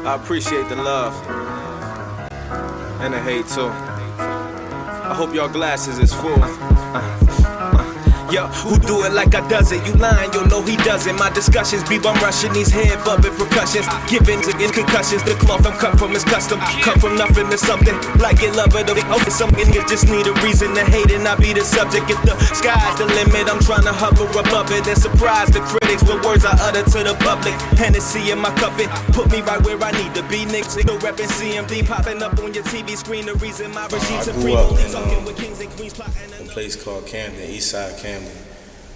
I appreciate the love and the hate too. I hope your glasses is full. Yo, who do it like I does it? You lying, you'll know he doesn't. My discussions be bum rushing these head bumping percussions, giving in concussions. The cloth I'm cut from is custom. Cut from nothing to something. Like it, love it, or some niggas just need a reason to hate it. Not be the subject. If the sky's the limit, I'm trying to hover above it and surprise the critics with words I utter to the public. Hennessy in my cup, it put me right where I need to be. Niggas no reppin' CMD popping up on your TV screen. The reason my regime supreme only talking with kings and queens plotting. A place called Camden, East Side Camden.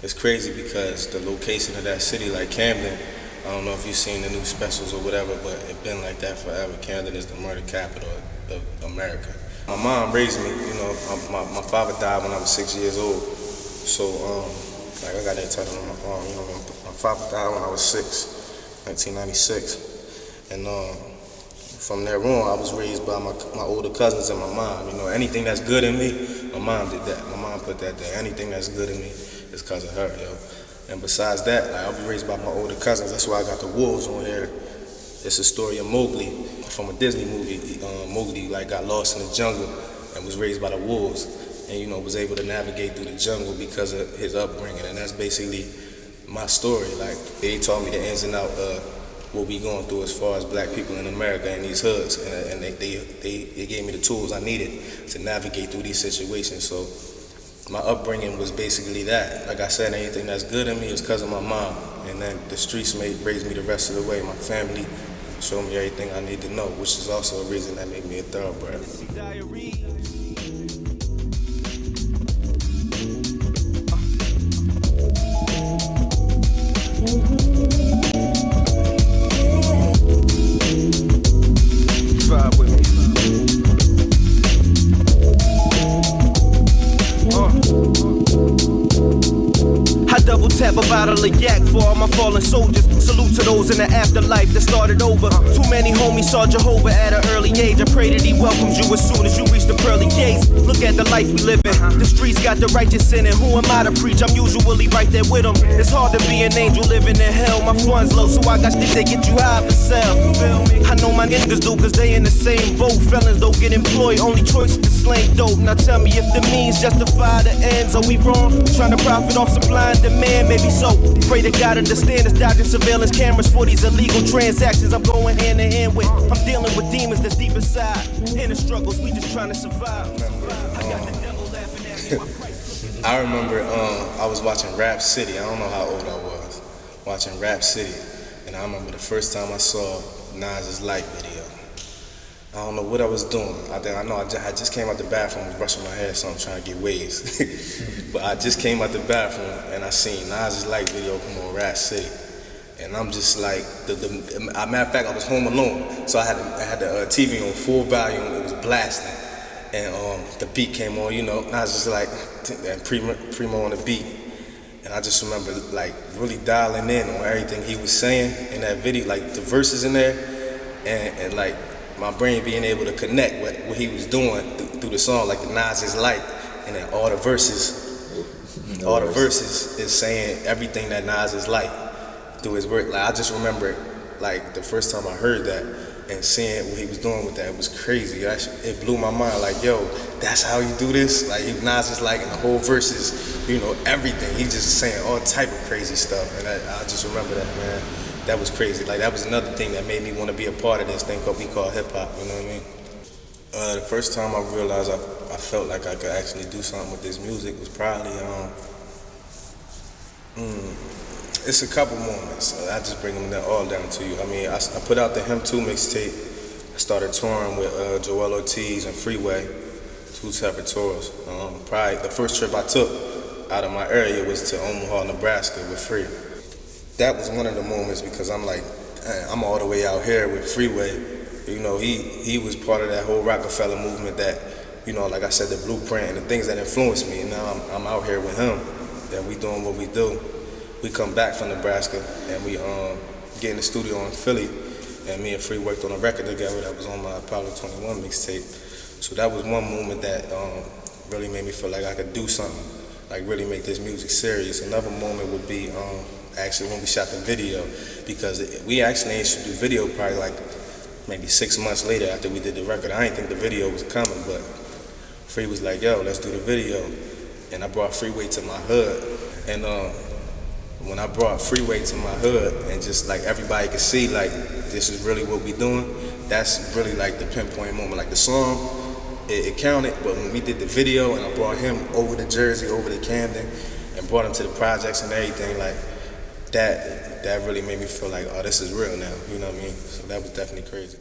It's crazy because the location of that city, like Camden, I don't know if you've seen the new specials or whatever, but it's been like that forever. Camden is the murder capital of America. My mom raised me, you know, my father died when I was 6 years old. So, like I got that title on my arm, you know, my father died when I was 6, 1996. And from there on, I was raised by my older cousins and my mom. You know, anything that's good in me, my mom did that. My mom put that there. Anything that's good in me is because of her, yo. And besides that, like, I was raised by my older cousins. That's why I got the wolves on here. It's a story of Mowgli from a Disney movie. Mowgli like got lost in the jungle and was raised by the wolves, and you know was able to navigate through the jungle because of his upbringing. And that's basically my story. Like they taught me the ins and outs of what we going through as far as black people in America and these hoods, and they gave me the tools I needed to navigate through these situations. So my upbringing was basically that. Like I said, anything that's good in me is because of my mom, and then the streets raised me the rest of the way. My family showed me everything I need to know, which is also a reason that made me a thoroughbred. Vibe with me. I double tap a bottle of yak for all my fallen soldiers. Salute to those in the afterlife that started over. Too many homies saw Jehovah at an early age. I pray that he welcomes you as soon as you reach the pearly gates. Look at the life we live in. The streets got the righteous in it. Who am I to preach? I'm usually right there with them. It's hard to be an angel living in hell. My funds low, so I got shit that get you high for sale. I know my niggas do, cause they in the same boat. Felons don't get employed, only choice is to slang dope. Now tell me if the means justify the ends. Are we wrong? Trying to profit off supply and demand, maybe so. Pray to God understand us dodging surveillance cameras for these illegal transactions I'm going hand in hand with. I'm dealing with demons that's deep inside. Inner struggles, we just trying to survive. I got the devil laughing at me. I remember I was watching Rap City. I don't know how old I was. Watching Rap City. And I remember the first time I saw Nas's Light video. I don't know what I was doing. I just came out the bathroom, was brushing my hair, so I'm trying to get waves. But I just came out the bathroom and I seen Nas's Light video come on Rap City. And I'm just like, matter of fact, I was home alone, so I had the TV on full volume. It was blasting, and the beat came on, you know. And I was just like, and Primo on the beat, and I just remember like really dialing in on everything he was saying in that video, like the verses in there, and like my brain being able to connect what he was doing through the song, like the Nas's Light, and then all the verses is saying everything that Nas is like. Through his work, like I just remember, like the first time I heard that and seeing what he was doing with that, it was crazy. It blew my mind. Like, yo, that's how you do this. Like Nas is like in the whole verses, you know, everything. He just saying all type of crazy stuff, and I just remember that, man. That was crazy. Like that was another thing that made me want to be a part of this thing we call hip hop. You know what I mean? The first time I realized I felt like I could actually do something with this music was probably it's a couple moments. I just bring them all down to you. I mean, I put out the Him 2 mixtape. I started touring with Joel Ortiz and Freeway, 2 separate tours. Probably the first trip I took out of my area was to Omaha, Nebraska with Free. That was one of the moments because I'm like, I'm all the way out here with Freeway. You know, he was part of that whole Rockefeller movement that, you know, like I said, the blueprint and the things that influenced me. And now I'm out here with him, and we doing what we do. We come back from Nebraska and we get in the studio in Philly, and me and Free worked on a record together that was on my Apollo 21 mixtape. So that was one moment that really made me feel like I could do something, like really make this music serious. Another moment would be actually when we shot the video, because we actually ain't shoot the video probably like maybe 6 months later after we did the record. I didn't think the video was coming, but Free was like, yo, let's do the video. And I brought Freeway to my hood. And when I brought Freeway to my hood and just like everybody could see like this is really what we doing, that's really like the pinpoint moment. Like the song, it counted, but when we did the video and I brought him over to Jersey, over to Camden, and brought him to the projects and everything, like that really made me feel like, oh, this is real now, you know what I mean? So that was definitely crazy.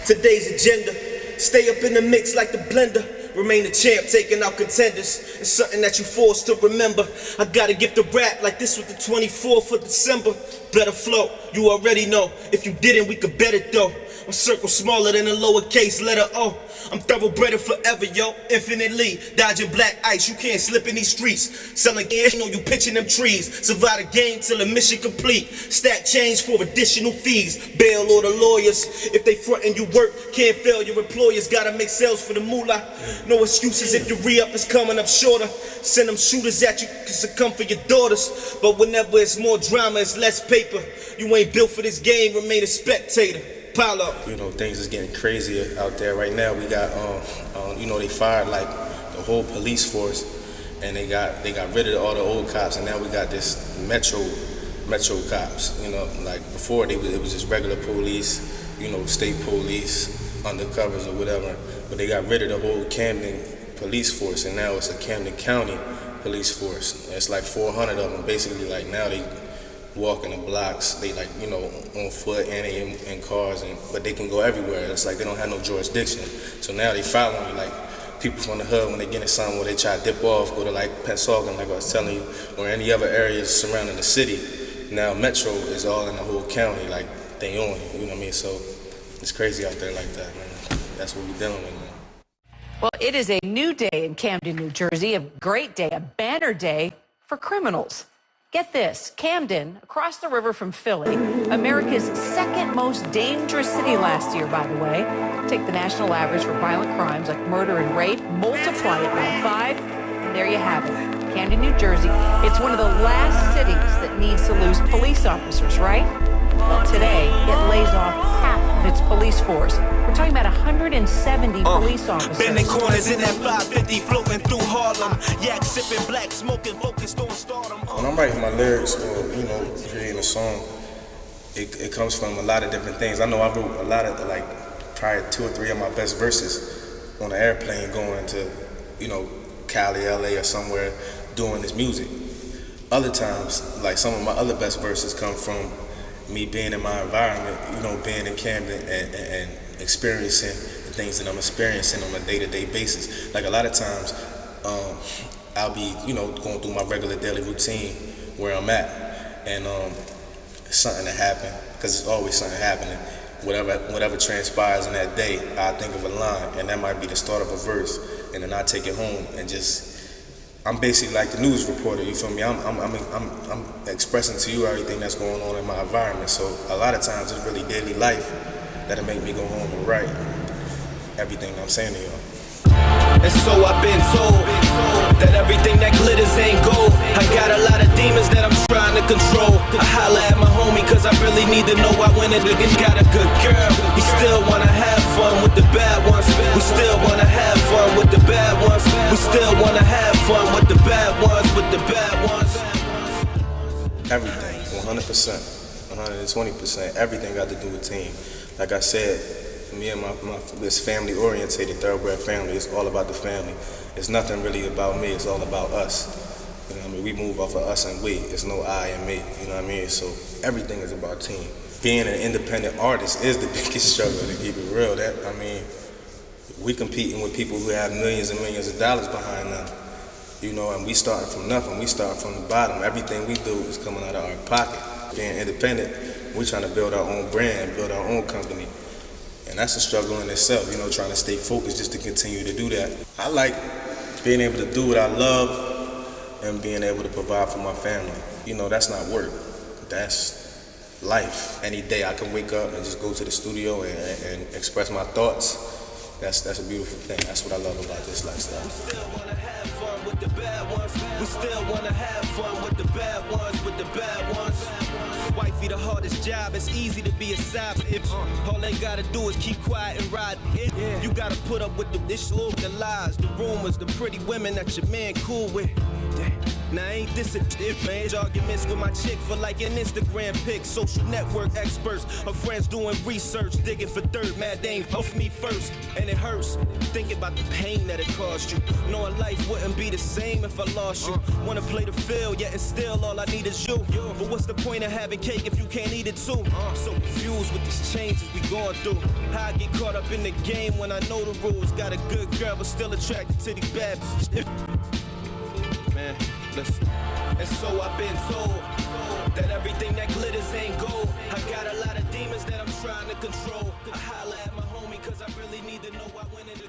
Today's agenda, stay up in the mix like the blender. Remain the champ, taking out contenders. It's something that you forced to remember. I gotta give the rap like this was the 24th of December. Better flow, you already know. If you didn't, we could bet it though. I'm circle smaller than a lowercase letter O. I'm thoroughbred forever, yo, infinitely. Dodging black ice, you can't slip in these streets. Selling gas, you know you pitching them trees. Survive the game till the mission complete. Stack change for additional fees. Bail or the lawyers. If they frontin' you work, can't fail your employers. Gotta make sales for the moolah. No excuses if your re-up is coming up shorter. Send them shooters at you, cause it come for your daughters. But whenever it's more drama, it's less paper. You ain't built for this game, remain a spectator. Pile up. You know, things is getting crazier out there right now. We got, you know, they fired like the whole police force, and they got rid of all the old cops, and now we got this metro cops. You know, like before it was just regular police, you know, state police, undercovers or whatever. But they got rid of the whole Camden police force, and now it's a Camden County police force. It's like 400 of them. Basically, like now they walking the blocks, they like, you know, on foot and they in cars, but they can go everywhere. It's like they don't have no jurisdiction. So now they following you, like people from the hood when they get in something where they try to dip off, go to like Pensauken, like I was telling you, or any other areas surrounding the city. Now Metro is all in the whole county, like they own you, you know what I mean? So it's crazy out there like that, man. That's what we're dealing with now. Well, it is a new day in Camden, New Jersey, a great day, a banner day for criminals. Get this, Camden, across the river from Philly, America's second most dangerous city last year, by the way. Take the national average for violent crimes like murder and rape, multiply it by 5, and there you have it. Camden, New Jersey. It's one of the last cities that needs to lose police officers, right? Well, today, it lays off half of its police force. We're talking about 170 police officers. Bending corners in that 550, floating through Harlem. Yak sipping, black smoking, focused on stardom. When I'm writing my lyrics or, you know, creating a song, it comes from a lot of different things. I know I wrote a lot of, like, probably 2 or 3 of my best verses on an airplane going to, you know, Cali, LA, or somewhere doing this music. Other times, like some of my other best verses come from me being in my environment, you know, being in Camden and experiencing the things that I'm experiencing on a day-to-day basis. Like a lot of times, I'll be, you know, going through my regular daily routine where I'm at, and something that happened, because it's always something happening. Whatever transpires in that day, I think of a line, and that might be the start of a verse, and then I take it home and just. I'm basically like the news reporter, you feel me? I'm expressing to you everything that's going on in my environment. So a lot of times it's really daily life that'll make me go home and write everything I'm saying to y'all. And so I've been told that everything that glitters ain't gold. I got a lot of demons that I'm trying to control. I holla at my homie cause I really need to know why when a nigga got a good girl, we still wanna have fun with the bad ones. We still wanna have fun with the bad ones. We still wanna have fun with the bad ones, with the bad ones. Everything, 100%, 120%, everything got to do with team. Like I said, me and this family orientated thoroughbred family, it's all about the family. It's nothing really about me, it's all about us. You know what I mean? We move off of us and we, it's no I and me, you know what I mean? So everything is about team. Being an independent artist is the biggest struggle, to keep it real. I mean, we competing with people who have millions and millions of dollars behind them. You know, and we starting from nothing, we start from the bottom. Everything we do is coming out of our pocket. Being independent, we're trying to build our own brand, build our own company. And that's a struggle in itself, you know, trying to stay focused just to continue to do that. I like being able to do what I love and being able to provide for my family. You know, that's not work, that's life. Any day I can wake up and just go to the studio and express my thoughts. That's a beautiful thing. That's what I love about this lifestyle. We still wanna have fun with the bad ones. We still wanna have fun with the bad ones, with the bad ones. Wifey, the hardest job, it's easy to be a side bitch. All they gotta do is keep quiet and ride it. You gotta put up with the the lies, the rumors, the pretty women that your man cool with. Now ain't this a man? Arguments with my chick for like an Instagram pic. Social network experts, her friends doing research, digging for dirt. Mad they ain't off me first, and it hurts thinking about the pain that it caused you. Knowing life wouldn't be the same if I lost you. Wanna play the field, yet and still all I need is you. But what's the point of having cake if you can't eat it too? I'm so confused with these changes we going through. How I get caught up in the game when I know the rules. Got a good girl but still attracted to these bad man. Listen. And so I've been told that everything that glitters ain't gold. I got a lot of demons that I'm trying to control. I holla at my homie cause I really need to know I went in the